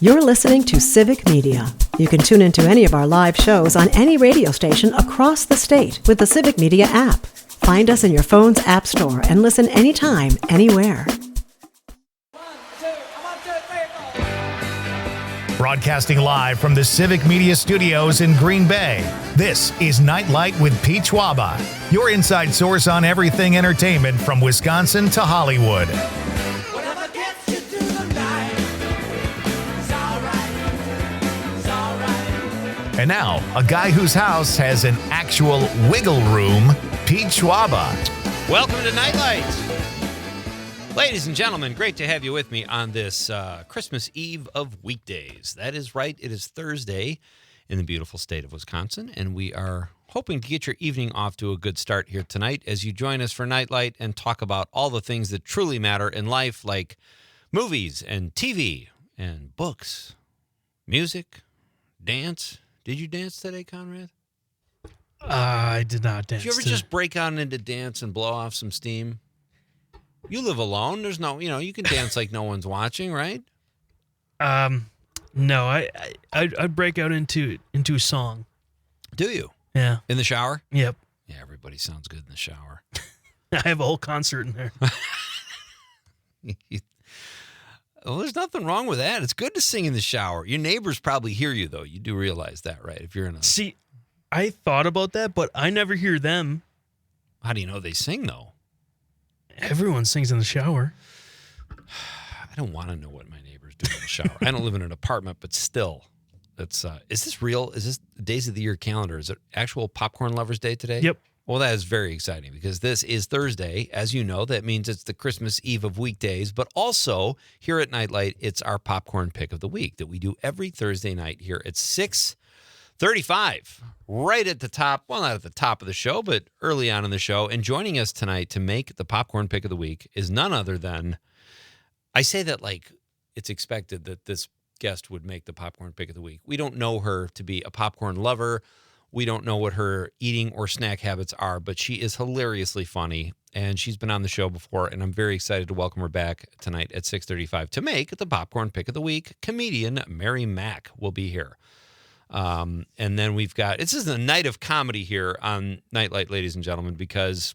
You're listening to Civic Media. You can tune into any of our live shows on any radio station across the state with the Civic Media app. Find us in your phone's app store and listen anytime, anywhere. Broadcasting live from the Civic Media Studios in Green Bay, this is Nite Lite with Pete Schwaba, your inside source on everything entertainment from Wisconsin to Hollywood. And now, a guy whose house has an actual wiggle room, Pete Schwaba. Welcome to Nite Lite. Ladies and gentlemen, great to have you with me on this Christmas Eve of weekdays. That is right. It is Thursday in the beautiful state of Wisconsin, and we are hoping to get your evening off to a good start here tonight as you join us for Nite Lite and talk about all the things that truly matter in life, like movies and TV and books, music, dance. Did you dance today, Konrad? I did not dance. Did you ever just break out into dance and blow off some steam? You live alone. There's no, you can dance like no one's watching, right? No, I'd break out into a song. Do you? Yeah. In the shower? Yep. Yeah, everybody sounds good in the shower. I have a whole concert in there. Well, there's nothing wrong with that. It's good to sing in the shower. Your neighbors probably hear you, though. You do realize that, right? If you're in a... See, I thought about that, but I never hear them. How do you know they sing, though? Everyone sings in the shower. I don't want to know what my neighbors do in the shower. I don't live in an apartment, but still. That's is this real? Is this Days of the Year calendar? Is it actual Popcorn Lovers Day today? Yep. Well, that is very exciting because this is Thursday. As you know, that means it's the Christmas Eve of weekdays, but also here at Nite Lite, it's our popcorn pick of the week that we do every Thursday night here at 6:35, right at the top, well, not at the top of the show, but early on in the show. And joining us tonight to make the popcorn pick of the week is none other than, I say that like it's expected that this guest would make the popcorn pick of the week. We don't know her to be a popcorn lover. We don't know what her eating or snack habits are, but she is hilariously funny, and she's been on the show before, and I'm very excited to welcome her back tonight at 6:35 to make the popcorn pick of the week. Comedian Mary Mack will be here. And then we've got, this is a night of comedy here on Nite Lite, ladies and gentlemen, because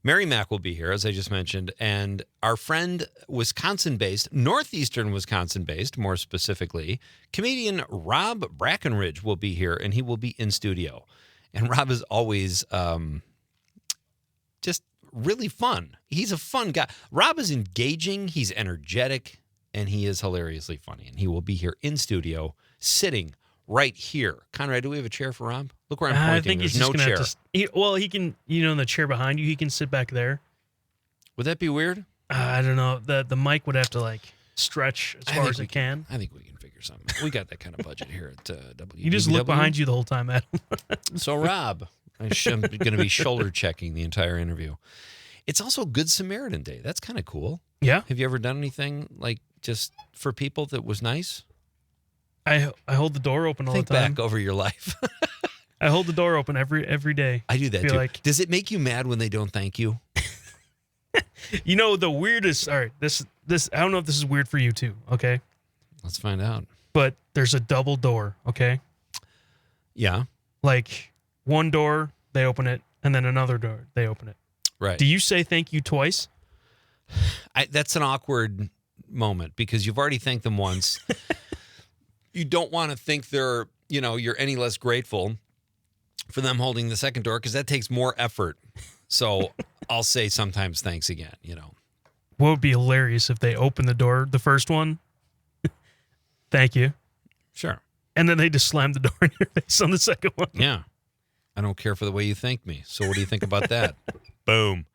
Mary Mack will be here, as I just mentioned, and our friend, Wisconsin-based, northeastern Wisconsin-based, more specifically, comedian Rob Brackenridge will be here, and he will be in studio. And Rob is always just really fun. He's a fun guy. Rob is engaging, he's energetic, and he is hilariously funny. And he will be here in studio, sitting right here. Konrad, do we have a chair for Rob? Look where I'm pointing. I think There's he's just no chair. he can, in the chair behind you, he can sit back there. Would that be weird? I don't know. The mic would have to stretch as far as it can. I think we can figure something. We got that kind of budget here at WBW. You just look behind you the whole time, Adam. So, Rob, I'm going to be shoulder checking the entire interview. It's also Good Samaritan Day. That's kind of cool. Yeah. Have you ever done anything like just for people that was nice? I hold the door open all Think the time. back over your life. I hold the door open every day. I do that feel too. like- Does it make you mad when they don't thank you? The weirdest. All right, this. I don't know if this is weird for you too. Okay, Let's find out. but there's a double door. Okay, Yeah. like one door they open it, and then another door they open it. Right. Do you say thank you twice? That's an awkward moment because you've already thanked them once. You don't want to think you're any less grateful for them holding the second door because that takes more effort. So I'll say sometimes thanks again, What would be hilarious if they open the door, the first one, thank you, Sure. and then they just slam the door in your face on the second one. Yeah. I don't care for the way you thanked me. So what do you think about that? Boom.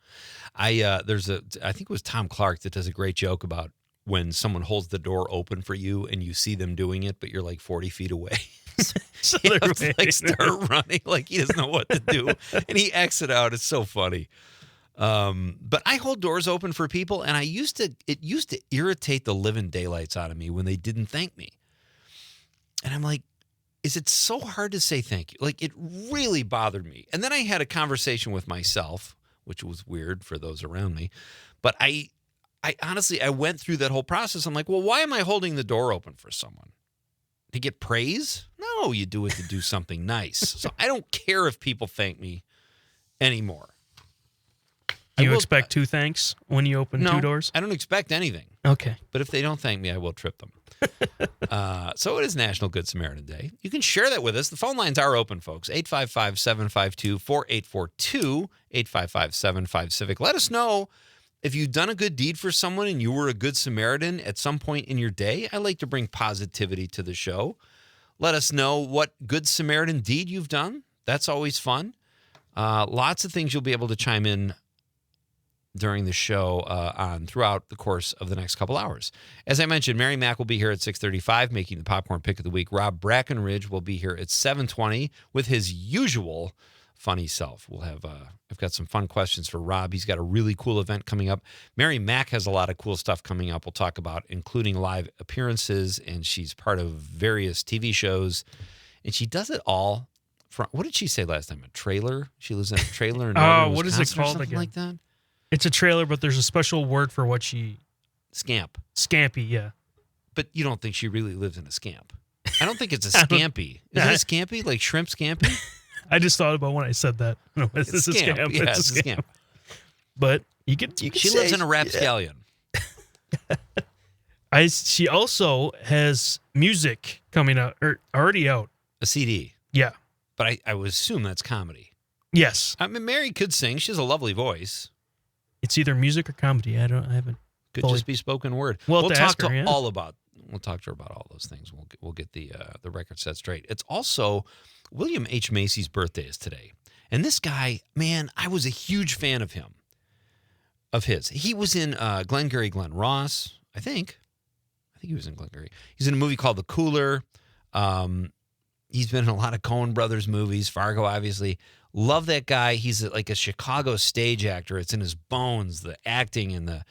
I think it was Tom Clark that does a great joke about when someone holds the door open for you and you see them doing it, but you're like 40 feet away. So You they're have to, waiting. start running like he doesn't know what to do. And he exits out. It's so funny. But I hold doors open for people, and it used to irritate the living daylights out of me when they didn't thank me. And I'm like, is it so hard to say thank you? Like, it really bothered me. And then I had a conversation with myself, which was weird for those around me. But I I honestly, I went through that whole process. I'm like, well, why am I holding the door open for someone? To get praise? No, you do it to do something nice. So I don't care if people thank me anymore. Do you expect two thanks when you open two doors? I don't expect anything. Okay. But if they don't thank me, I will trip them. So it is National Good Samaritan Day. You can share that with us. The phone lines are open, folks. 855-752-4842, 855-75-CIVIC. Let us know if you've done a good deed for someone and you were a good Samaritan at some point in your day. I like to bring positivity to the show. Let us know what good Samaritan deed you've done. That's always fun. Lots of things you'll be able to chime in during the show on throughout the course of the next couple hours. As I mentioned, Mary Mack will be here at 6:35 making the popcorn pick of the week. Rob Brackenridge will be here at 7:20 with his usual funny self. We'll have I've got some fun questions for Rob. He's got a really cool event coming up. Mary Mack has a lot of cool stuff coming up we'll talk about, including live appearances, and she's part of various TV shows, and she does it all from, what did she say last time? A trailer? She lives in a trailer in northern what is it Wisconsin or called something again? like that? It's a trailer, but there's a special word for what she... Scamp. Scampy, yeah. But you don't think she really lives in a scamp. I don't think it's a scampi. Is it a scampi? Like shrimp scampi? I just thought about when I said that. No, this is a scamp. Yeah, It's a scamp. But you could She say, lives in a rapscallion. She also has music coming out, or already out. A CD. Yeah. But I would assume that's comedy. Yes. I mean, Mary could sing. She has a lovely voice. It's either music or comedy. I haven't. Could just be spoken word. We'll talk ask to her, yeah. We'll talk to her about all those things. We'll get the record set straight. It's also William H. Macy's birthday is today. And this guy, man, I was a huge fan of him. Of his. He was in Glengarry Glen Ross, I think he was in Glengarry. He's in a movie called The Cooler. He's been in a lot of Coen Brothers movies, Fargo, obviously. Love that guy. He's like a Chicago stage actor. It's in his bones, the acting and the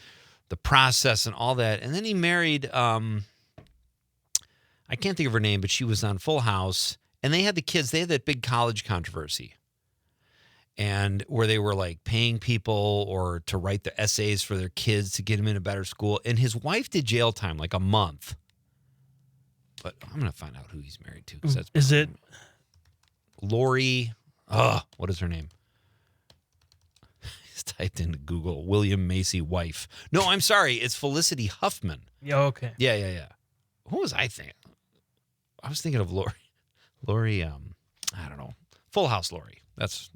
process and all that. And then he married, I can't think of her name, but she was on Full House. And they had the kids. They had that big college controversy. And where they were like paying people or to write the essays for their kids to get them in a better school. And his wife did jail time, like a month. But I'm going to find out who he's married to. Is it Lori? What is her name? He's typed into Google, William Macy wife. No, I'm sorry. It's Felicity Huffman. Yeah, okay. Yeah. Who was I thinking? I was thinking of Lori. Lori, I don't know. Full House Lori. That's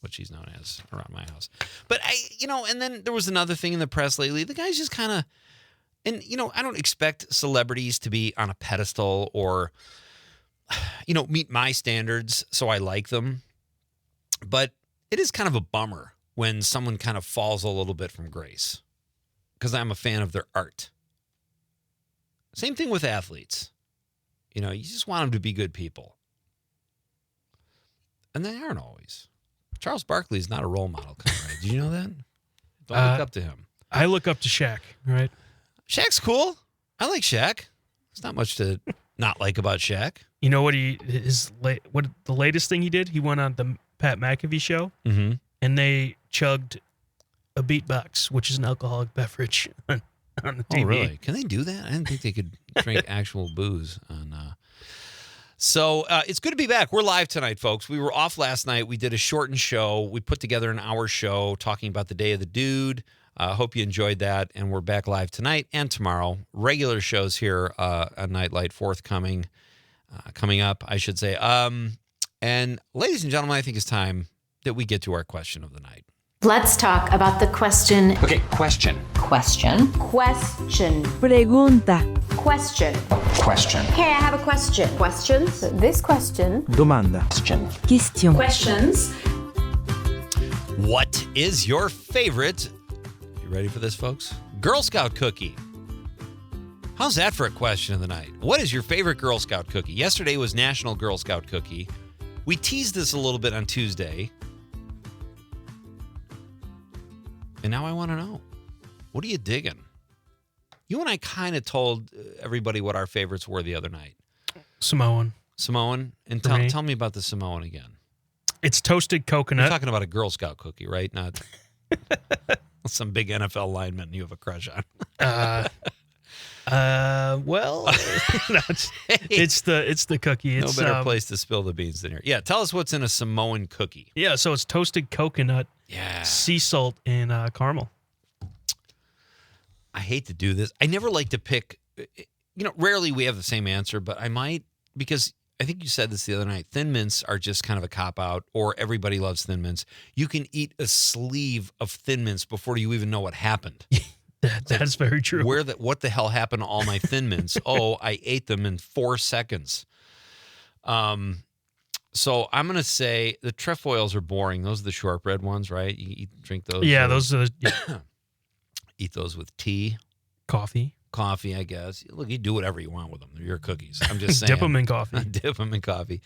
what she's known as around my house. But and then there was another thing in the press lately. The guy's just kind of, and I don't expect celebrities to be on a pedestal or, meet my standards so I like them. But it is kind of a bummer when someone kind of falls a little bit from grace because I'm a fan of their art. Same thing with athletes. You just want them to be good people. And they aren't always. Charles Barkley is not a role model, Konrad. Did you know that? Don't look up to him. I look up to Shaq, right? Shaq's cool. I like Shaq. There's not much to not like about Shaq. You know what what the latest thing he did? He went on the Pat McAfee show, and they chugged a beatbox, which is an alcoholic beverage, on the TV. Oh, really? Can they do that? I didn't think they could drink actual booze on. So it's good to be back. We're live tonight, folks. We were off last night. We did a shortened show. We put together an hour show talking about the Day of the Dude. Hope you enjoyed that. And we're back live tonight and tomorrow. Regular shows here on Nite Lite forthcoming, coming up, I should say. And ladies and gentlemen, I think it's time that we get to our question of the night. Let's talk about the question. Okay, question. Question. Pregunta. Question. Hey, I have a question. Questions? This question. Domanda. Question. Questions. What is your favorite, you ready for this, folks? Girl Scout cookie. How's that for a question of the night? What is your favorite Girl Scout cookie? Yesterday was National Girl Scout Cookie. We teased this a little bit on Tuesday. And now I want to know, what are you digging? You and I kind of told everybody what our favorites were the other night. Samoan. And For tell me about the Samoan again. It's toasted You're coconut. talking about a Girl Scout cookie, right? Not Some big NFL lineman you have a crush on. Well, it's the cookie. It's, no better place to spill the beans than here. Yeah, tell us what's in a Samoan cookie. Yeah, so it's toasted coconut, sea salt, and caramel. I hate to do this. I never like to pick, rarely we have the same answer, but I might, because I think you said this the other night, Thin Mints are just kind of a cop-out, or everybody loves Thin Mints. You can eat a sleeve of Thin Mints before you even know what happened. That's very true. What the hell happened to all my Thin Mints? Oh, I ate them in 4 seconds. So I'm going to say the trefoils are boring. Those are the shortbread ones, right? You drink those. Yeah, those are eat those with tea. Coffee, I guess. Look, you do whatever you want with them. They're your cookies. I'm just saying. Dip them in coffee. Dip them in coffee.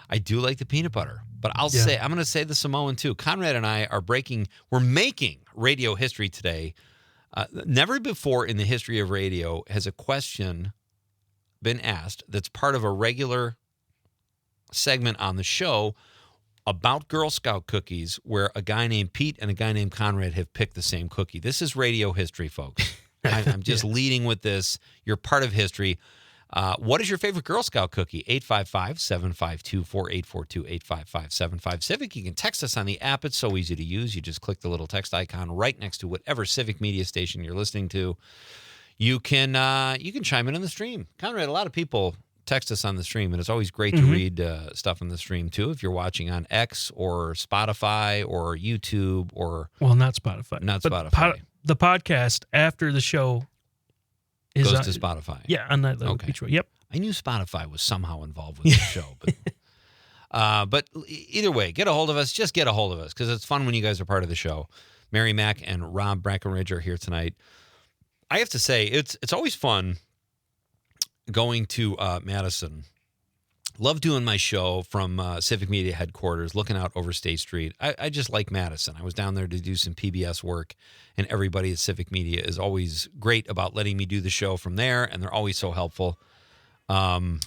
I do like the peanut butter, but I'm going to say the Samoan too. Konrad and I we're making radio history today. Never before in the history of radio has a question been asked that's part of a regular segment on the show about Girl Scout cookies where a guy named Pete and a guy named Konrad have picked the same cookie. This is radio history, folks. I'm just leading with this. You're part of history. What is your favorite Girl Scout cookie? 855-752-4842, 855-75-CIVIC. You can text us on the app. It's so easy to use. You just click the little text icon right next to whatever Civic Media station you're listening to. You can chime in on the stream. Konrad, a lot of people text us on the stream, and it's always great to read stuff on the stream, too, if you're watching on X or Spotify or YouTube or... Well, not Spotify. The podcast after the show goes to Spotify. Yeah, on that little Beach Road. Yep. I knew Spotify was somehow involved with the show, but either way, get a hold of us. Just get a hold of us because it's fun when you guys are part of the show. Mary Mack and Rob Breckenridge are here tonight. I have to say, it's always fun going to Madison. Love doing my show from Civic Media headquarters, looking out over State Street. I just like Madison. I was down there to do some PBS work, and everybody at Civic Media is always great about letting me do the show from there, and they're always so helpful. And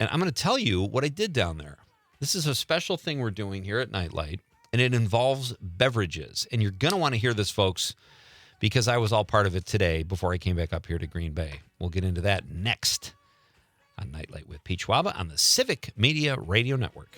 I'm going to tell you what I did down there. This is a special thing we're doing here at Nite Lite, and it involves beverages. And you're going to want to hear this, folks, because I was all part of it today before I came back up here to Green Bay. We'll get into that next on Nite Lite with Pete Schwaba on the Civic Media Radio Network.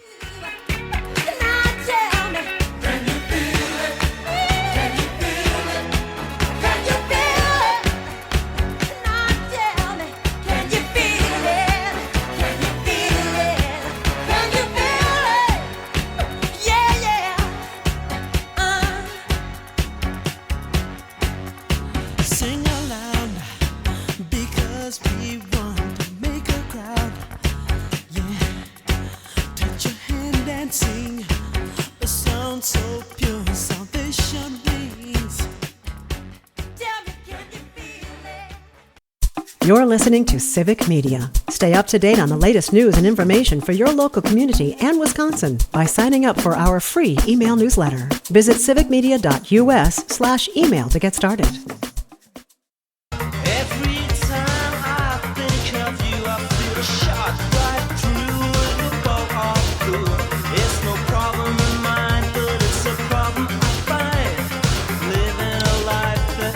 You're listening to Civic Media. Stay up to date on the latest news and information for your local community and Wisconsin by signing up for our free email newsletter. Visit civicmedia.us/email to get started.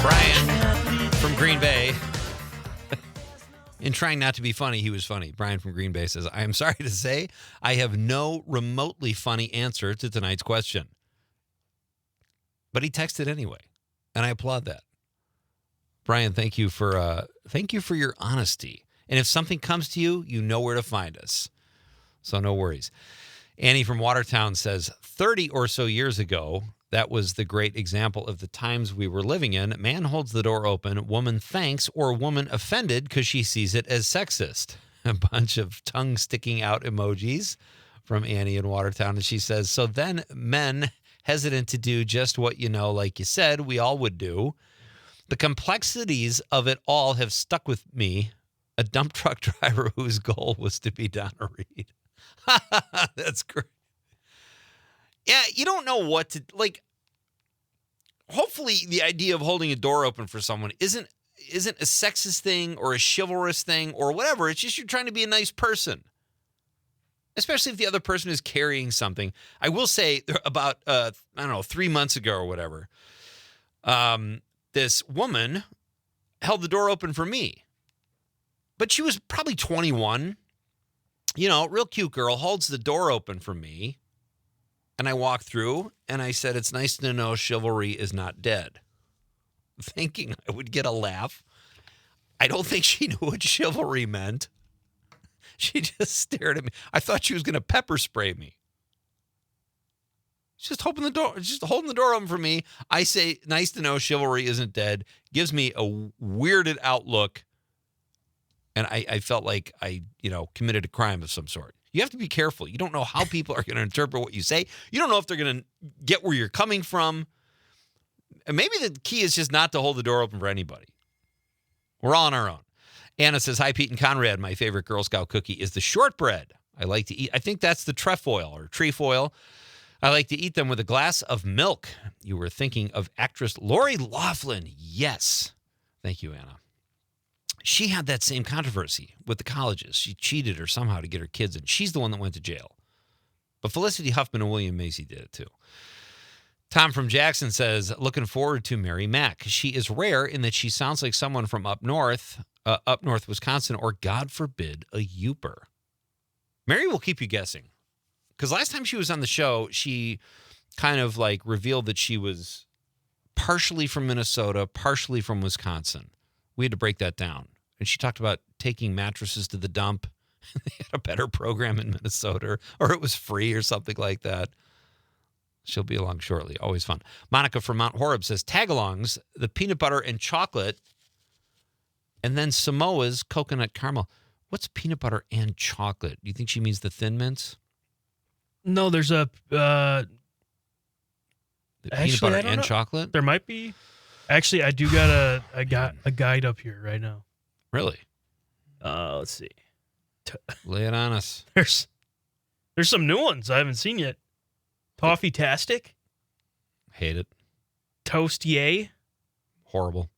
Brian from Green Bay. In trying not to be funny, he was funny. Brian from Green Bay says, I am sorry to say I have no remotely funny answer to tonight's question. But he texted anyway, and I applaud that. Brian, thank you for your honesty. And if something comes to you, you know where to find us. So no worries. Annie from Watertown says, 30 or so years ago, that was the great example of the times we were living in. Man holds the door open, woman thanks, or woman offended because she sees it as sexist. A bunch of tongue sticking out emojis from Annie in Watertown. And she says, so then men hesitant to do just what, like you said, we all would do. The complexities of it all have stuck with me. A dump truck driver whose goal was to be Donna Reed. That's great. Yeah, you don't know what to, hopefully the idea of holding a door open for someone isn't a sexist thing or a chivalrous thing or whatever. It's just you're trying to be a nice person, especially if the other person is carrying something. I will say about, 3 months ago or whatever, This woman held the door open for me. But she was probably 21. You know, real cute girl, holds the door open for me. And I walked through and I said, "It's nice to know chivalry is not dead." Thinking I would get a laugh. I don't think she knew what chivalry meant. She just stared at me. I thought she was going to pepper spray me. She's just holding the door open for me. I say, "Nice to know chivalry isn't dead." Gives me a weirded out look. And I felt like I, committed a crime of some sort. You have to be careful. You don't know how people are going to interpret what you say. You don't know if they're going to get where you're coming from. And maybe the key is just not to hold the door open for anybody. We're all on our own. Anna says, "Hi, Pete and Konrad. My favorite Girl Scout cookie is the shortbread. I like to eat. I think that's the trefoil or trefoil. I like to eat them with a glass of milk." You were thinking of actress Lori Loughlin. Yes. Thank you, Anna. She had that same controversy with the colleges. She cheated or somehow to get her kids in. She's the one that went to jail. But Felicity Huffman and William Macy did it too. Tom from Jackson says, "Looking forward to Mary Mack. She is rare in that she sounds like someone from up north Wisconsin, or God forbid, a Youper." Mary will keep you guessing. Because last time she was on the show, she kind of like revealed that she was partially from Minnesota, partially from Wisconsin. We had to break that down. And she talked about taking mattresses to the dump. They had a better program in Minnesota, or it was free or something like that. She'll be along shortly. Always fun. Monica from Mount Horeb says, "Tagalongs, the peanut butter and chocolate, and then Samoas coconut caramel." What's peanut butter and chocolate? Do you think she means the Thin Mints? No, there's a... The peanut butter I don't and know. chocolate? There might be. Actually, I do got a guide up here right now. Really? Let's see. Lay it on us. There's some new ones I haven't seen yet. Toffee-tastic. Hate it. Toast Yay. Horrible.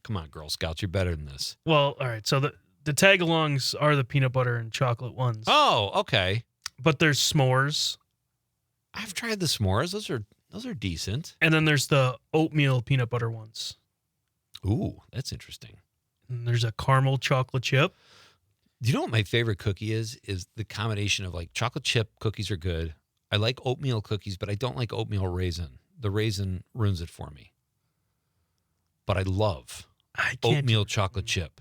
Come on, Girl Scouts. You're better than this. Well, all right. So the tagalongs are the peanut butter and chocolate ones. Oh, okay. But there's s'mores. I've tried the s'mores. Those are decent. And then there's the oatmeal peanut butter ones. Ooh, that's interesting. And there's a caramel chocolate chip. Do you know what my favorite cookie is? Is the combination of like chocolate chip cookies are good. I like oatmeal cookies, but I don't like oatmeal raisin. The raisin ruins it for me. But I love oatmeal chocolate chip.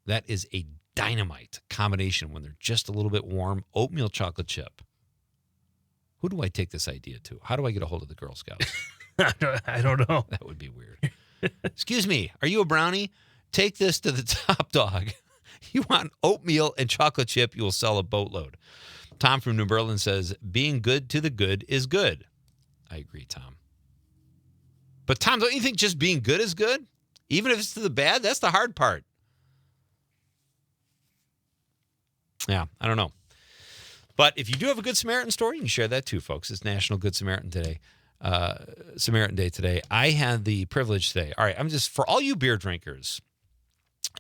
That is a dynamite combination when they're just a little bit warm. Oatmeal chocolate chip. Who do I take this idea to? How do I get a hold of the Girl Scouts? I don't know. That would be weird. Excuse me, are you a brownie? Take this to the top dog. You want oatmeal and chocolate chip, you will sell a boatload. Tom from New Berlin says, "Being good to the good is good." I agree, Tom. But Tom, don't you think just being good is good? Even if it's to the bad, that's the hard part. Yeah, I don't know. But if you do have a Good Samaritan story, you can share that too, folks. It's National Good Samaritan Day today. I had the privilege today. All right, for all you beer drinkers,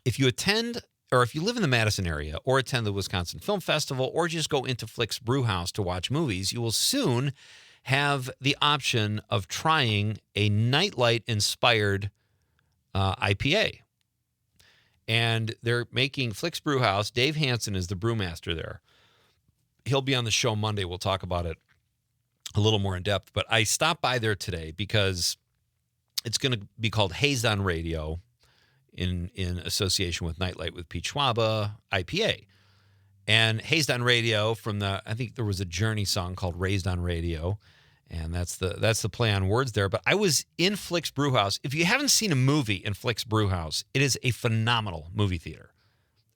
if you attend or if you live in the Madison area or attend the Wisconsin Film Festival or just go into Flick's Brew House to watch movies, you will soon have the option of trying a Nite Lite inspired IPA. And they're making Flick's Brew House. Dave Hansen is the brewmaster there. He'll be on the show Monday. We'll talk about it a little more in depth. But I stopped by there today because it's going to be called Hazed on Radio in association with Nite Lite with Pete Schwaba, I.P.A. And Hazed on Radio I think there was a Journey song called Raised on Radio. And that's the play on words there. But I was in Flick's Brew House. If you haven't seen a movie in Flick's Brew House, it is a phenomenal movie theater.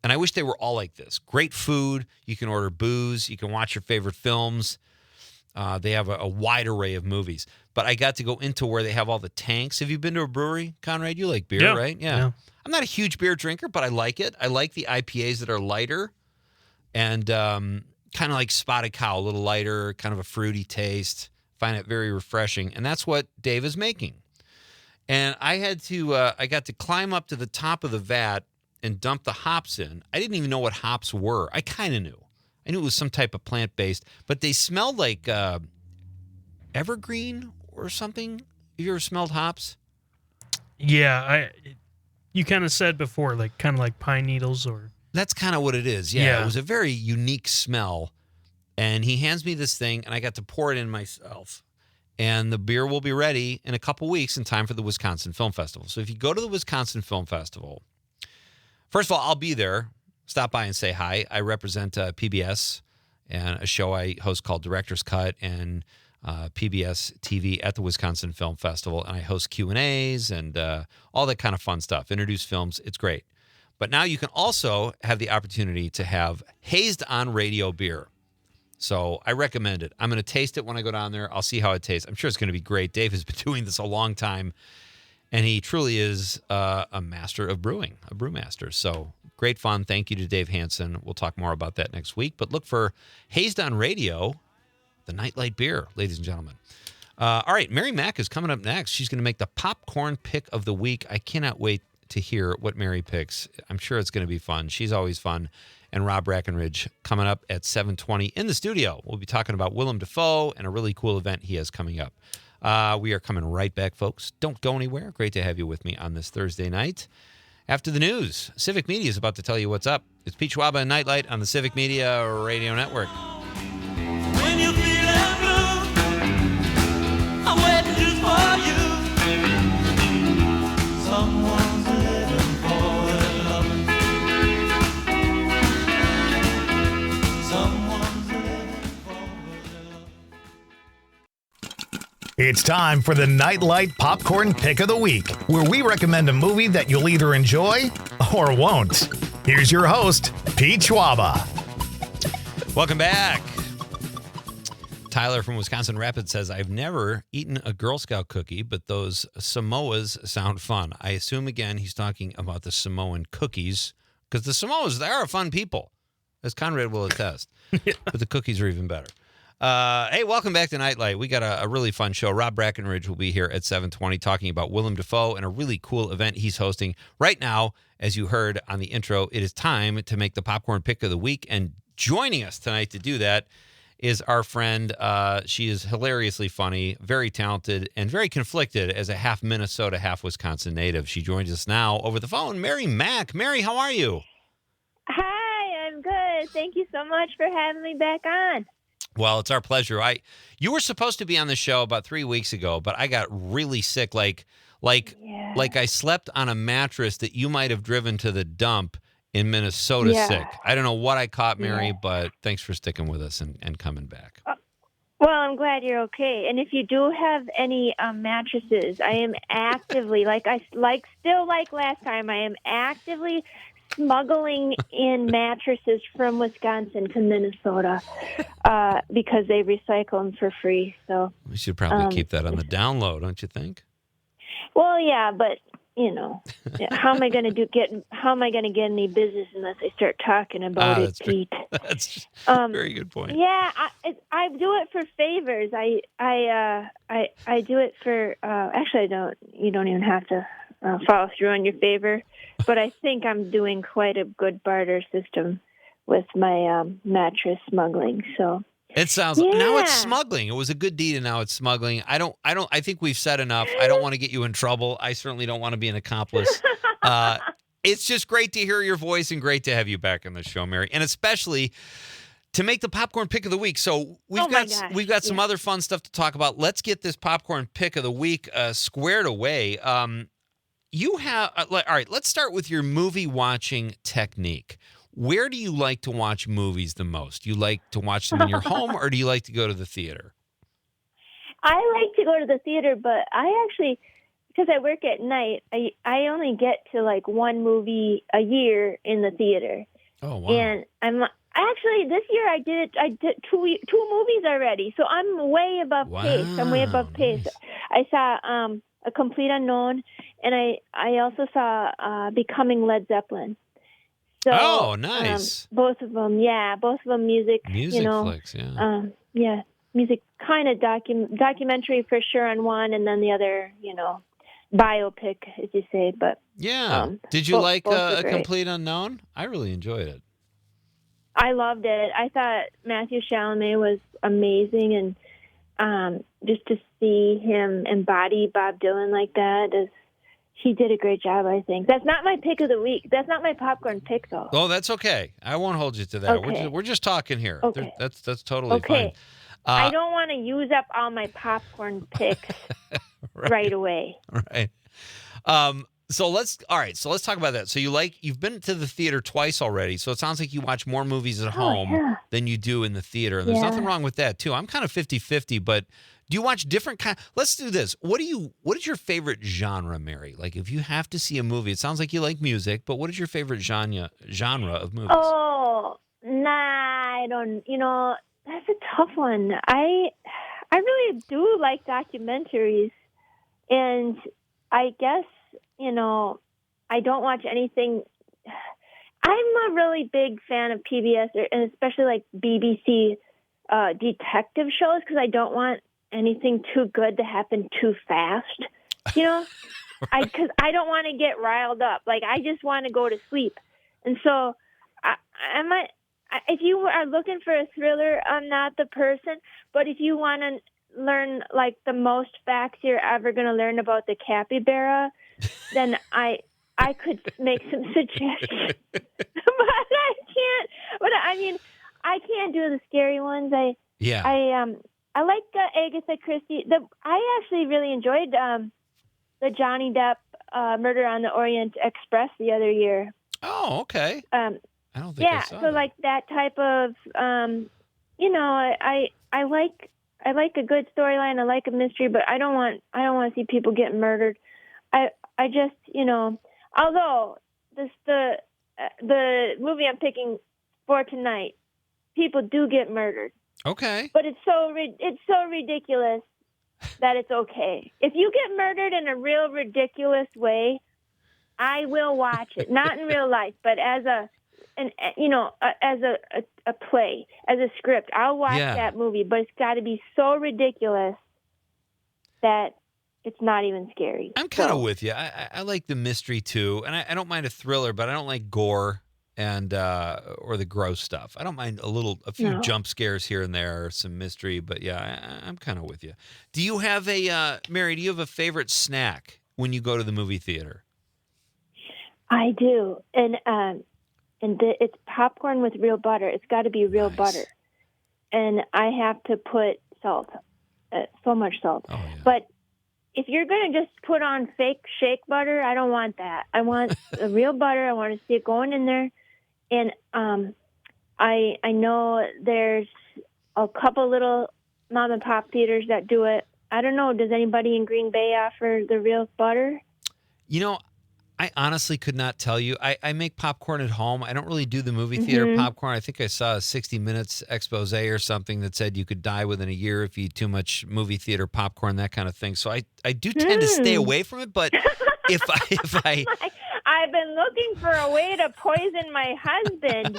And I wish they were all like this. Great food. You can order booze. You can watch your favorite films. They have a wide array of movies. But I got to go into where they have all the tanks. Have you been to a brewery, Konrad? You like beer, right? Yeah. I'm not a huge beer drinker, but I like it. I like the IPAs that are lighter and kind of like Spotted Cow, a little lighter, kind of a fruity taste. Find it very refreshing. And that's what Dave is making. And I got to climb up to the top of the vat and dump the hops in. I didn't even know what hops were. I kind of knew. I knew it was some type of plant-based, but they smelled like evergreen or something. you ever smelled hops? Yeah, you kind of said before, kind of like pine needles or... That's kind of what it is. Yeah, it was a very unique smell. And he hands me this thing, and I got to pour it in myself. And the beer will be ready in a couple weeks in time for the Wisconsin Film Festival. So if you go to the Wisconsin Film Festival, first of all, I'll be there. Stop by and say hi. I represent PBS and a show I host called Director's Cut and PBS TV at the Wisconsin Film Festival. And I host Q&As and all that kind of fun stuff. Introduce films. It's great. But now you can also have the opportunity to have hazed on radio beer. So I recommend it. I'm going to taste it when I go down there. I'll see how it tastes. I'm sure it's going to be great. Dave has been doing this a long time, and he truly is a master of brewing, a brewmaster. So great fun. Thank you to Dave Hansen. We'll talk more about that next week. But look for Hazed on Radio, the Nite Lite beer, ladies and gentlemen. All right, Mary Mack is coming up next. She's going to make the popcorn pick of the week. I cannot wait to hear what Mary picks. I'm sure it's going to be fun. She's always fun. And Rob Brackenridge coming up at 7:20 in the studio. We'll be talking about Willem Dafoe and a really cool event he has coming up. We are coming right back, folks. Don't go anywhere. Great to have you with me on this Thursday night. After the news, Civic Media is about to tell you what's up. It's Pete Schwaba and Nite Lite on the Civic Media Radio Network. When you feel blue, I'm waiting just for you. Someone's living for love. Someone's living for love. It's time for the Nite Lite Popcorn Pick of the Week, where we recommend a movie that you'll either enjoy or won't. Here's your host, Pete Schwaba. Welcome back. Tyler from Wisconsin Rapids says, I've never eaten a Girl Scout cookie, but those Samoas sound fun. I assume, again, he's talking about the Samoan cookies, because the Samoas, they are fun people, as Konrad will attest. Yeah. But the cookies are even better. Hey, welcome back to Nite Lite. We got a really fun show. Rob Brackenridge will be here at 7:20 talking about Willem Dafoe and a really cool event he's hosting. Right now, as you heard on the intro, it is time to make the popcorn pick of the week. And joining us tonight to do that is our friend. She is hilariously funny, very talented, and very conflicted as a half Minnesota, half Wisconsin native. She joins us now over the phone, Mary Mack. Mary, how are you? Hi, I'm good. Thank you so much for having me back on. Well, it's our pleasure. You were supposed to be on the show about 3 weeks ago, but I got really sick, like I slept on a mattress that you might have driven to the dump in Minnesota sick. I don't know what I caught, Mary, but thanks for sticking with us and coming back. Well, I'm glad you're okay. And if you do have any mattresses, I am actively, still like last time, I am actively smuggling in mattresses from Wisconsin to Minnesota because they recycle them for free. So we should probably keep that on the down low, don't you think? Well, yeah, but how am I going to get any business unless I start talking about it, Pete? That's a very good point. Yeah, I do it for favors. I do it for. Actually, I don't. You don't even have to follow through on your favor. But I think I'm doing quite a good barter system with my mattress smuggling. So it sounds now it's smuggling. It was a good deed, and now it's smuggling. I think we've said enough. I don't want to get you in trouble. I certainly don't want to be an accomplice. It's just great to hear your voice and great to have you back on the show, Mary, and especially to make the popcorn pick of the week. So we've got some other fun stuff to talk about. Let's get this popcorn pick of the week squared away. You have all right. Let's start with your movie watching technique. Where do you like to watch movies the most? You like to watch them in your home, or do you like to go to the theater? I like to go to the theater, but I actually, because I work at night, I only get to like one movie a year in the theater. Oh wow! And this year I did two movies already, so I'm way above pace. I'm way above pace. I saw A Complete Unknown, and I also saw Becoming Led Zeppelin. So, nice. Both of them music. Music flicks, yeah. Music kind of documentary for sure on one, and then the other, biopic, as you say. But did you like A Complete Unknown? I really enjoyed it. I loved it. I thought Matthew Chalamet was amazing, and just to see him embody Bob Dylan like that he did a great job, I think. That's not my pick of the week. That's not my popcorn pick, though. Oh, that's okay. I won't hold you to that. Okay. We're just talking here. Okay. That's totally fine. I don't want to use up all my popcorn picks right away. Right. So let's talk about that. So you've been to the theater twice already. So it sounds like you watch more movies at home than you do in the theater. And there's nothing wrong with that too. I'm kind of 50-50, but do you watch different let's do this. What is your favorite genre, Mary? Like if you have to see a movie, it sounds like you like music, but what is your favorite genre of movies? Oh, I don't, that's a tough one. I really do like documentaries, and I guess, I don't watch anything. I'm a really big fan of PBS, and especially like BBC detective shows, because I don't want anything too good to happen too fast. Because I don't want to get riled up. Like, I just want to go to sleep. And so if you are looking for a thriller, I'm not the person. But if you want to learn like the most facts you're ever going to learn about the capybara, then I could make some suggestions. But I can't. But I mean, I can't do the scary ones. I like Agatha Christie. I actually really enjoyed the Johnny Depp Murder on the Orient Express the other year. Oh, okay. I don't think I saw so that. like that type of, I like a good storyline. I like a mystery, but I don't want to see people get murdered. I just, although the movie I'm picking for tonight, people do get murdered. Okay. But it's so ridiculous that it's okay. If you get murdered in a real ridiculous way, I will watch it. Not in real life, but as a play, as a script. I'll watch that movie, but it's got to be so ridiculous that it's not even scary. I'm kind of with you. I like the mystery too, and I don't mind a thriller, but I don't like gore and or the gross stuff. I don't mind a few jump scares here and there, some mystery, but yeah, I'm kind of with you. Do you have Mary? Do you have a favorite snack when you go to the movie theater? I do, and it's popcorn with real butter. It's got to be real butter, and I have to put salt, so much salt. Oh, yeah. But if you're going to just put on fake shake butter, I don't want that. I want the real butter. I want to see it going in there. And I know there's a couple little mom and pop theaters that do it. I don't know. Does anybody in Green Bay offer the real butter? I honestly could not tell you. I make popcorn at home. I don't really do the movie theater popcorn. I think I saw a 60 Minutes expose or something that said you could die within a year if you eat too much movie theater popcorn, that kind of thing. So I do tend to stay away from it. But if I I've been looking for a way to poison my husband.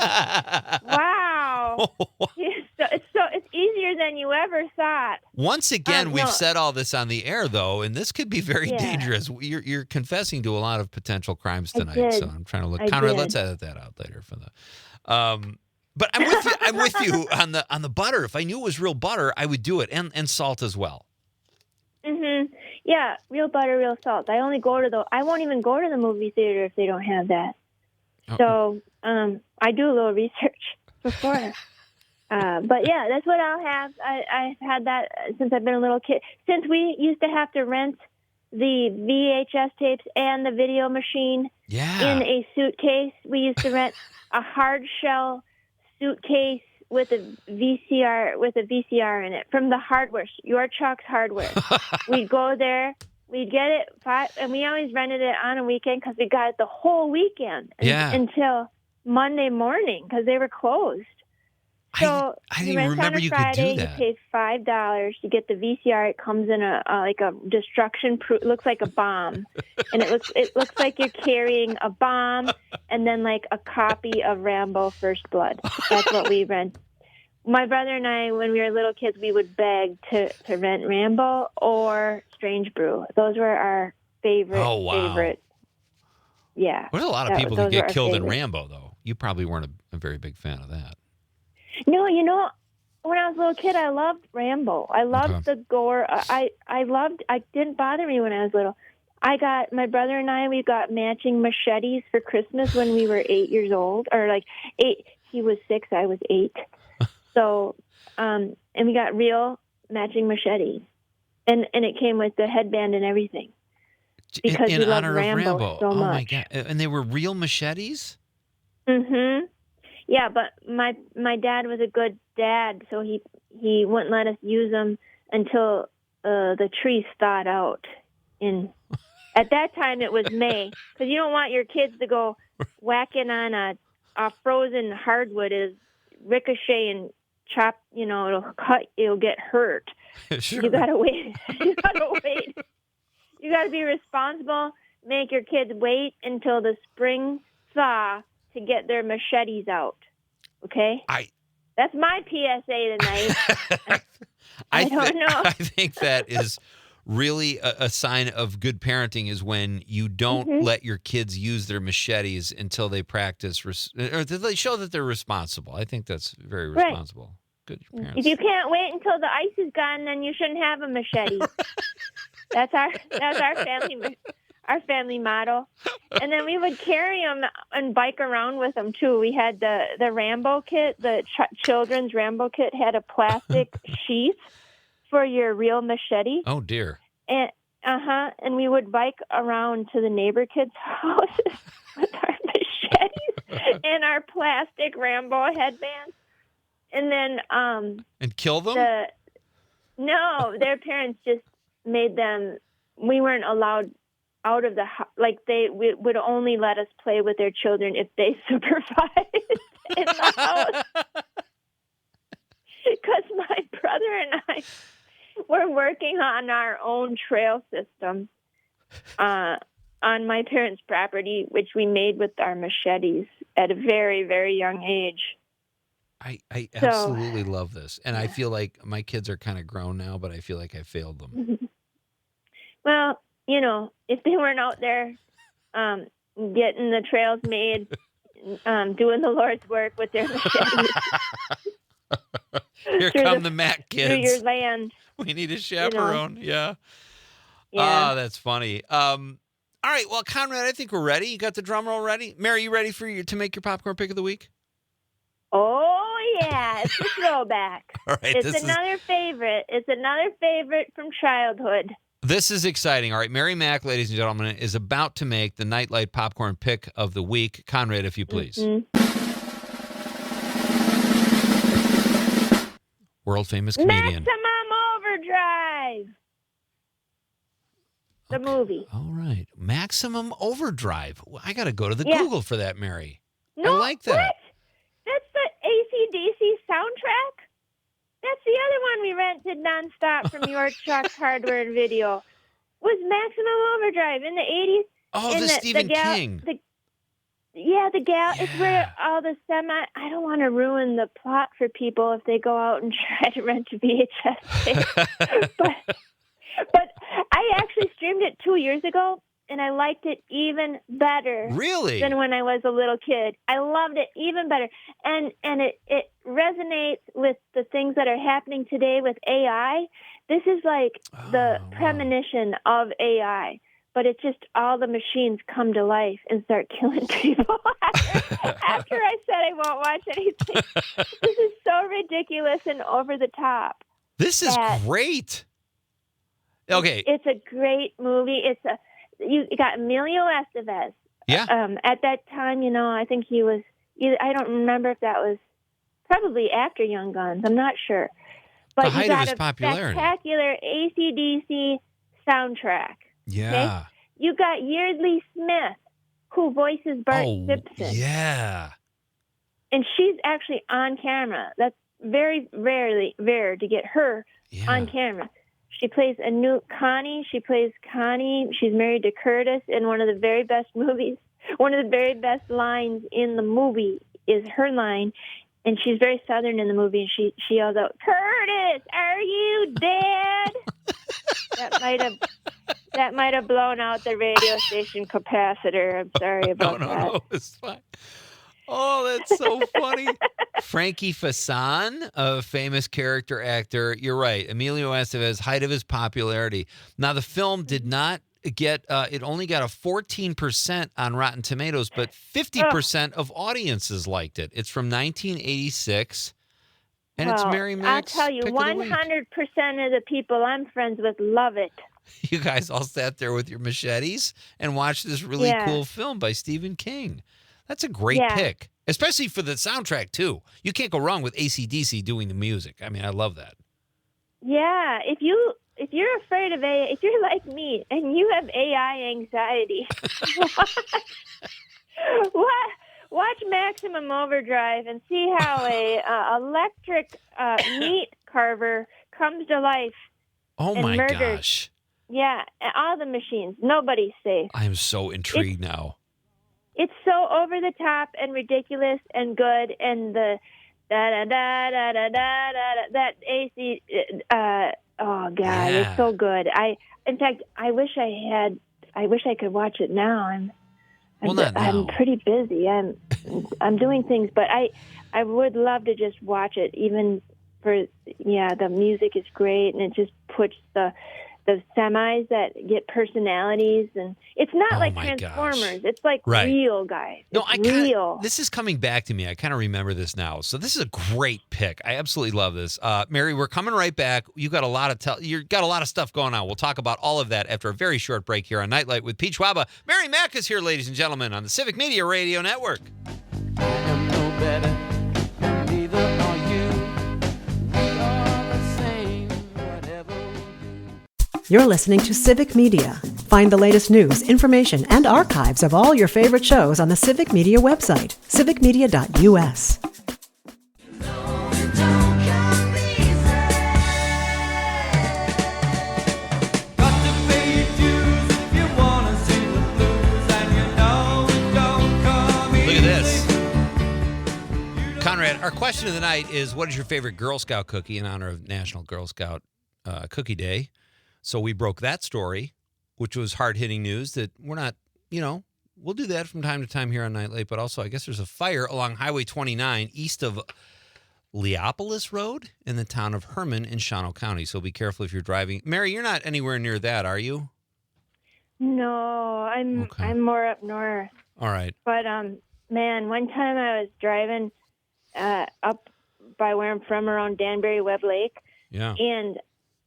Wow. It's easier than you ever thought. Once again, we've said all this on the air, though, and this could be very dangerous. You're confessing to a lot of potential crimes tonight, so I'm trying to look. Konrad, let's edit that out later for the. But I'm with you. I'm with you on the butter. If I knew it was real butter, I would do it, and salt as well. Mm-hmm. Yeah, real butter, real salt. I won't even go to the movie theater if they don't have that. Oh. So I do a little research before. But yeah, that's what I'll have. I've had that since I've been a little kid. Since we used to have to rent the VHS tapes and the video machine in a suitcase, we used to rent a hard shell suitcase with a VCR in it from the hardware, your Chuck's Hardware. We'd go there, we'd get it and we always rented it on a weekend because we got it the whole weekend until Monday morning because they were closed. So I didn't even remember you could do that. You pay $5 to get the VCR. It comes in a destruction proof. It looks like a bomb, and it looks like you're carrying a bomb, and then like a copy of Rambo: First Blood. That's what we rent. My brother and I, when we were little kids, we would beg to rent Rambo or Strange Brew. Those were our favorite. Oh, wow. Favorite. Yeah. There's a lot of people who get killed in Rambo, though. You probably weren't a very big fan of that. No, when I was a little kid, I loved Rambo. I loved the gore. I didn't bother me when I was little. My brother and I, we got matching machetes for Christmas when we were 8 years old, or like 8. He was 6, I was 8. So, and we got real matching machetes, and it came with the headband and everything because in we loved honor of Rambo so much. My God! And they were real machetes. Mm-hmm. Yeah, but my dad was a good dad, so he wouldn't let us use them until the trees thawed out. At that time, it was May, because you don't want your kids to go whacking on a frozen hardwood as ricochet and chop. It'll cut. It'll get hurt. Sure. You gotta wait. You gotta be responsible. Make your kids wait until the spring thaw to get their machetes out. Okay? That's my PSA tonight. I don't know. I think that is really a sign of good parenting is when you don't let your kids use their machetes until they practice or they show that they're responsible. I think that's very responsible. Good parents. If you can't wait until the ice is gone, then you shouldn't have a machete. That's our family motto. And then we would carry them and bike around with them too. We had the Rambo kit, the children's Rambo kit had a plastic sheath for your real machete. Oh dear. And we would bike around to the neighbor kids' houses with our machetes and our plastic Rambo headbands. And then and kill them? No, their parents just made them. We weren't allowed out of the house. Like they would only let us play with their children if they supervised in the house. Because my brother and I were working on our own trail system on my parents' property, which we made with our machetes at a very, very young age. I absolutely love this. And I feel like my kids are kind of grown now, but I feel like I failed them. Well, if they weren't out there getting the trails made, doing the Lord's work with their machetes. Here come the Mack kids. Through your land. We need a chaperone. Yeah. Yeah. That's funny. All right. Well, Konrad, I think we're ready. You got the drum roll ready? Mary, you ready to make your popcorn pick of the week? Oh, yeah. It's a throwback. All right. It's another favorite. It's another favorite from childhood. This is exciting. All right. Mary Mack, ladies and gentlemen, is about to make the Nite Lite popcorn pick of the week. Konrad, if you please. World famous comedian. Maximum Overdrive. The movie. All right. Maximum Overdrive. I got to go to the Google for that, Mary. I like that. What? That's the AC/DC soundtrack? That's the other one we rented nonstop from York Truck Hardware and Video. Was Maximum Overdrive in the 80s. Oh, the Stephen King. The gal. It's where all the I don't want to ruin the plot for people if they go out and try to rent a VHS tape. but I actually streamed it 2 years ago, and I liked it even better. Really? Than when I was a little kid. I loved it even better. And it resonates with the things that are happening today with AI. This is like the premonition of AI. But it's just all the machines come to life and start killing people. After I said I won't watch anything. This is so ridiculous and over the top. This is great. Okay. It's a great movie. You got Emilio Estevez. Yeah. At that time, I think he was. I don't remember if that was probably after Young Guns. I'm not sure. But the height you got of his popularity. Spectacular AC/DC soundtrack. Yeah. Okay? You got Yeardley Smith, who voices Bart Simpson. Yeah. And she's actually on camera. That's very rare to get her on camera. She plays Connie. She plays Connie. She's married to Curtis in one of the very best movies. One of the very best lines in the movie is her line. And she's very Southern in the movie. And she yells out, "Curtis, are you dead?" That might have blown out the radio station capacitor. I'm sorry about that. No, it's fine. Oh, that's so funny. Frankie Fasan, a famous character actor. You're right. Emilio Estevez, height of his popularity. Now, the film did not get, it only got a 14% on Rotten Tomatoes, but 50% of audiences liked it. It's from 1986, and it's Mary Mack's I'll tell you, pick of the week. 100% of the people I'm friends with love it. You guys all sat there with your machetes and watched this really cool film by Stephen King. That's a great pick, especially for the soundtrack, too. You can't go wrong with AC/DC doing the music. I mean, I love that. Yeah, if you're afraid of AI, if you're like me and you have AI anxiety, watch Maximum Overdrive and see how a electric meat carver comes to life. Oh, and my murders. gosh. Yeah, all the machines. Nobody's safe. I am so intrigued now. It's so over the top and ridiculous and good, and the da da da da da da da that AC. Oh God, it's so good. In fact, I wish I could watch it now. I'm pretty busy. I'm doing things, but I would love to just watch it. Even for the music is great, and it just puts the semis that get personalities, and it's not like Transformers. Gosh. It's like real, guys. No, it's real. This is coming back to me. I kind of remember this now. So this is a great pick. I absolutely love this. Mary, we're coming right back. You got a lot of stuff going on. We'll talk about all of that after a very short break here on Nite Lite with Pete Schwaba. Mary Mack is here, ladies and gentlemen, on the Civic Media Radio Network. I am no better, and neither are you. We are the same, whatever we do. You're listening to Civic Media. Find the latest news, information, and archives of all your favorite shows on the Civic Media website, civicmedia.us. Look at this. Konrad, our question of the night is, what is your favorite Girl Scout cookie in honor of National Girl Scout Cookie Day? So we broke that story, which was hard-hitting news that we're not, we'll do that from time to time here on Nite Lite, but also I guess there's a fire along Highway 29 east of Leopolis Road in the town of Herman in Shawano County. So be careful if you're driving. Mary, you're not anywhere near that, are you? No, I'm more up north. All right. But man, one time I was driving up by where I'm from around Danbury Webb Lake. Yeah. And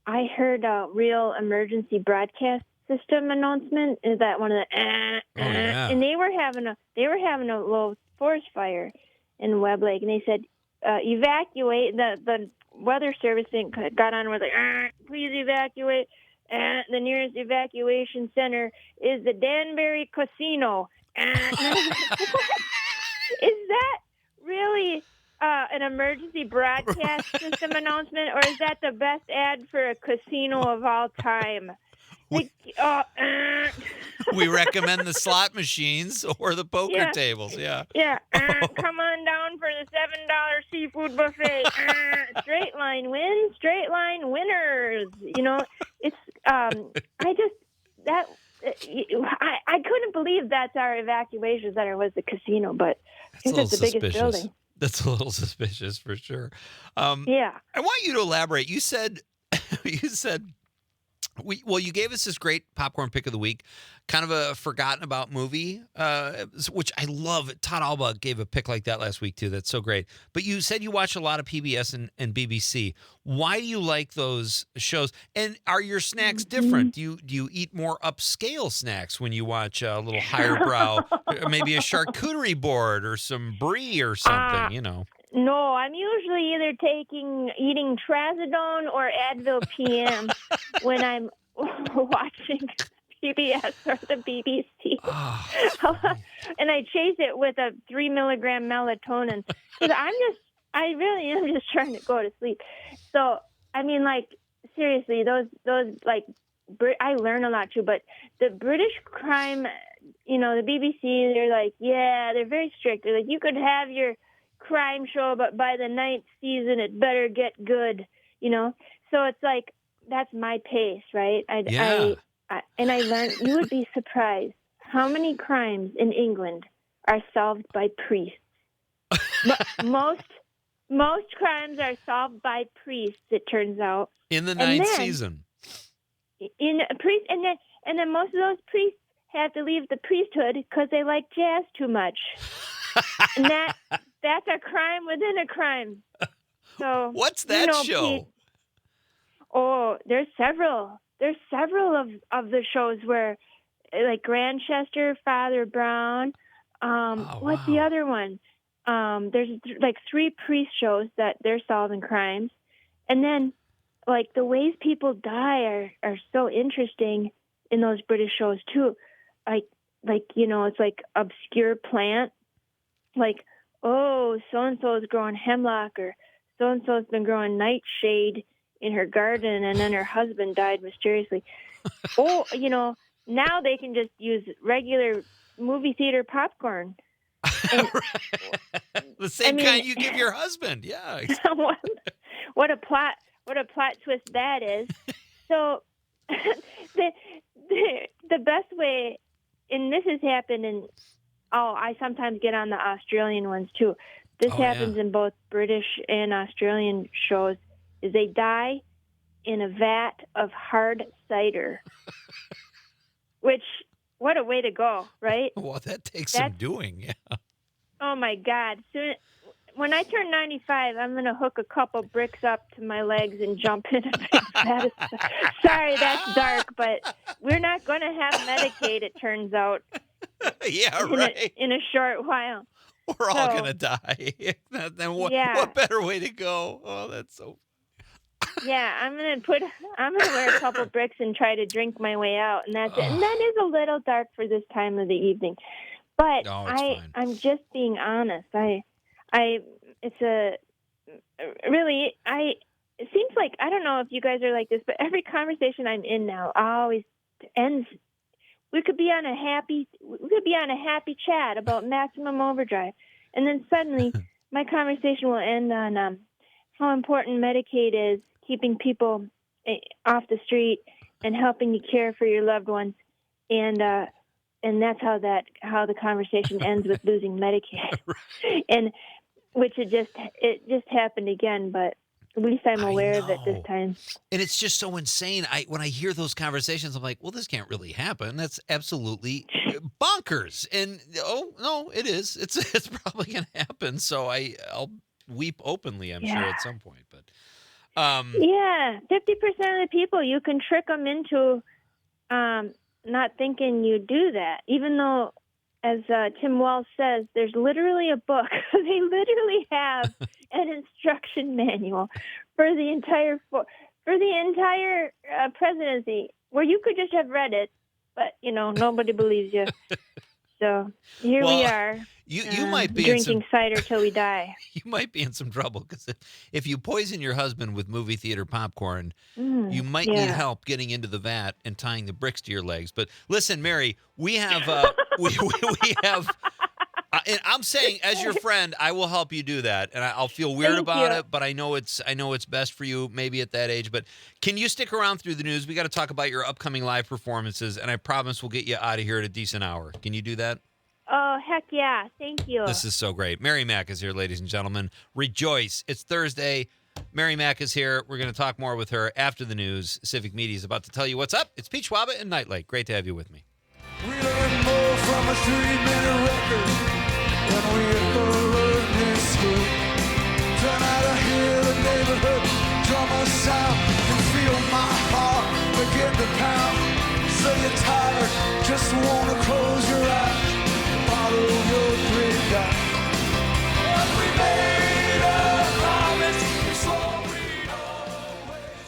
I heard a real emergency broadcast system announcement. Is that one of the and they were having a little forest fire in Webb Lake, and they said evacuate. The weather service thing got on with like please evacuate. The nearest evacuation center is the Danbury Casino. Is that really an emergency broadcast system announcement, or is that the best ad for a casino of all time? We recommend the slot machines or the poker tables. Yeah. Yeah. Come on down for the $7 seafood buffet. Straight line wins. Straight line winners. It's I couldn't believe that's our evacuation center was the casino, but I think that's the biggest building. That's a little suspicious for sure. Yeah. I want you to elaborate. You said you gave us this great popcorn pick of the week, kind of a forgotten about movie, which I love. Todd Alba gave a pick like that last week too. That's so great. But you said you watch a lot of PBS and BBC. Why do you like those shows? And are your snacks different? Do you eat more upscale snacks when you watch a little higher brow, maybe a charcuterie board or some brie or something? No, I'm usually either eating Trazodone or Advil PM when I'm watching PBS or the BBC. And I chase it with a 3 milligram melatonin because I really am just trying to go to sleep. So, I mean, like, seriously, those like, I learn a lot too, but the British crime, the BBC, they're like, they're very strict. They're like, you could have your crime show, but by the 9th season it better get good, so it's like that's my pace, right? I learned, you would be surprised how many crimes in England are solved by priests. most most crimes are solved by priests, it turns out. In the And ninth then- season. In a priest, and then most of those priests have to leave the priesthood because they like jazz too much, and that's a crime within a crime. So What's that show? Pete, there's several. There's several of the shows where, like Grantchester, Father Brown. What's the other one? There's like 3 priest shows that they're solving crimes, and then like the ways people die are so interesting in those British shows too. Like it's like obscure plant, like so and so is growing hemlock, or so and so's been growing nightshade in her garden, and then her husband died mysteriously. Now they can just use regular movie theater popcorn. And, The same kind you give your husband. Yeah. What a plot twist that is. So the best way, and this has happened in, I sometimes get on the Australian ones too. This happens in both British and Australian shows, is they die in a vat of hard cider. Which, what a way to go, right? Well, that takes some doing, yeah. Oh my God. When I turn 95, I'm going to hook a couple bricks up to my legs and jump in a big vat of cider. Sorry, that's dark, but we're not going to have Medicaid, it turns out. Yeah, right. In a short while. We're all going to die. Then what better way to go? Oh, that's so... Yeah, I'm gonna wear a couple bricks and try to drink my way out, and that's it. And that is a little dark for this time of the evening, but I'm just being honest. It seems like, I don't know if you guys are like this, but every conversation I'm in now always ends. We could be on a happy chat about Maximum Overdrive, and then suddenly my conversation will end on how important Medicaid is, keeping people off the street and helping you care for your loved ones, and that's how the conversation ends with losing Medicaid, and which it just happened again, but at least I'm aware of it this time. And it's just so insane. When I hear those conversations, I'm like, well, this can't really happen. That's absolutely bonkers. And no, it is. It's probably going to happen. So I'll weep openly, I'm sure, at some point, but 50% of the people, you can trick them into not thinking you do that, even though, as Tim Walsh says, there's literally a book. They literally have an instruction manual for the entire presidency, where you could just have read it, but nobody believes you. So here we are. You might be drinking cider till we die. You might be in some trouble, because if you poison your husband with movie theater popcorn, you might need help getting into the vat and tying the bricks to your legs. But listen, Mary, we have we have. And I'm saying, as your friend, I will help you do that, and I'll feel weird about it. But I know it's best for you, maybe at that age. But can you stick around through the news? We got to talk about your upcoming live performances, and I promise we'll get you out of here at a decent hour. Can you do that? Oh, heck yeah. Thank you. This is so great. Mary Mack is here, ladies and gentlemen. Rejoice. It's Thursday. Mary Mack is here. We're going to talk more with her after the news. Civic Media is about to tell you what's up. It's Pete Schwaba and Nite Lite. Great to have you with me. We learn more from a 3-minute record than we ever learned in school. Turn out to hear the neighborhood drummer sound and feel my heart begin to pound. So you're tired, just wanna close your eyes, follow your dream down. But we made a promise, so we always.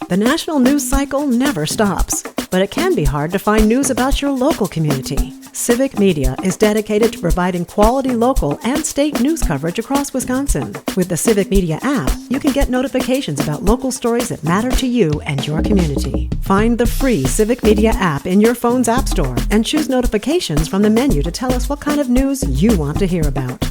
The national news cycle never stops, but it can be hard to find news about your local community. Civic Media is dedicated to providing quality local and state news coverage across Wisconsin. With the Civic Media app, you can get notifications about local stories that matter to you and your community. Find the free Civic Media app in your phone's app store and choose notifications from the menu to tell us what kind of news you want to hear about.